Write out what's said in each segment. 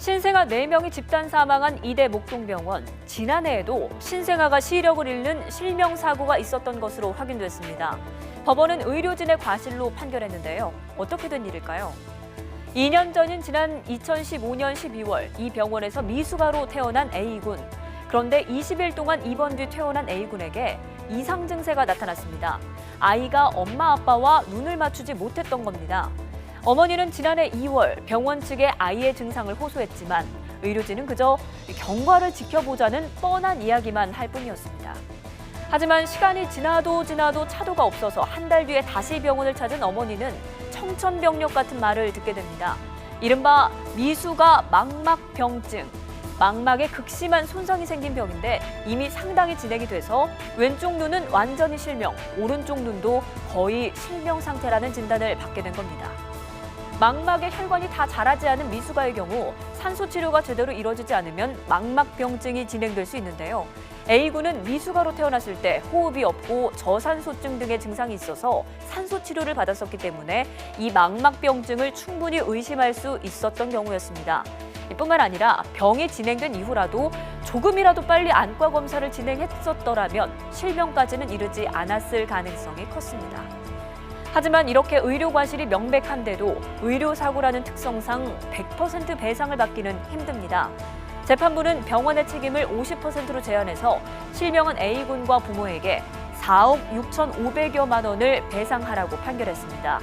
신생아 4명이 집단 사망한 이대 목동병원. 지난해에도 신생아가 시력을 잃는 실명 사고가 있었던 것으로 확인됐습니다. 법원은 의료진의 과실로 판결했는데요. 어떻게 된 일일까요? 2년 전인 지난 2015년 12월 이 병원에서 미숙아로 태어난 A군. 그런데 20일 동안 입원 뒤 퇴원한 A군에게 이상 증세가 나타났습니다. 아이가 엄마 아빠와 눈을 맞추지 못했던 겁니다. 어머니는 지난해 2월 병원 측에 아이의 증상을 호소했지만 의료진은 그저 경과를 지켜보자는 뻔한 이야기만 할 뿐이었습니다. 하지만 시간이 지나도 차도가 없어서 한 달 뒤에 다시 병원을 찾은 어머니는 청천벽력 같은 말을 듣게 됩니다. 이른바 미숙아 망막병증. 망막에 극심한 손상이 생긴 병인데 이미 상당히 진행이 돼서 왼쪽 눈은 완전히 실명, 오른쪽 눈도 거의 실명 상태라는 진단을 받게 된 겁니다. 망막의 혈관이 다 자라지 않은 미숙아의 경우 산소 치료가 제대로 이루어지지 않으면 망막병증이 진행될 수 있는데요. A군은 미숙아로 태어났을 때 호흡이 없고 저산소증 등의 증상이 있어서 산소 치료를 받았었기 때문에 이 망막병증을 충분히 의심할 수 있었던 경우였습니다. 뿐만 아니라 병이 진행된 이후라도 조금이라도 빨리 안과 검사를 진행했었더라면 실명까지는 이르지 않았을 가능성이 컸습니다. 하지만 이렇게 의료 과실이 명백한데도 의료사고라는 특성상 100% 배상을 받기는 힘듭니다. 재판부는 병원의 책임을 50%로 제한해서 실명한 A군과 부모에게 4억 6,500여만 원을 배상하라고 판결했습니다.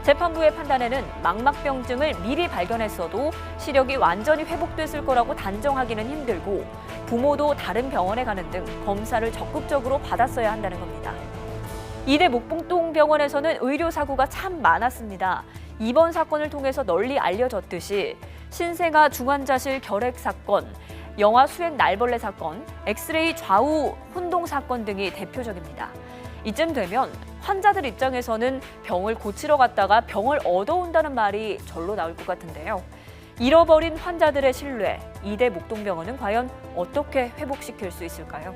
재판부의 판단에는 망막병증을 미리 발견했어도 시력이 완전히 회복됐을 거라고 단정하기는 힘들고 부모도 다른 병원에 가는 등 검사를 적극적으로 받았어야 한다는 겁니다. 이대 목동병원에서는 의료사고가 참 많았습니다. 이번 사건을 통해서 널리 알려졌듯이 신생아 중환자실 결핵 사건, 영아 수액 날벌레 사건, 엑스레이 좌우 혼동 사건 등이 대표적입니다. 이쯤 되면 환자들 입장에서는 병을 고치러 갔다가 병을 얻어온다는 말이 절로 나올 것 같은데요. 잃어버린 환자들의 신뢰, 이대 목동병원은 과연 어떻게 회복시킬 수 있을까요?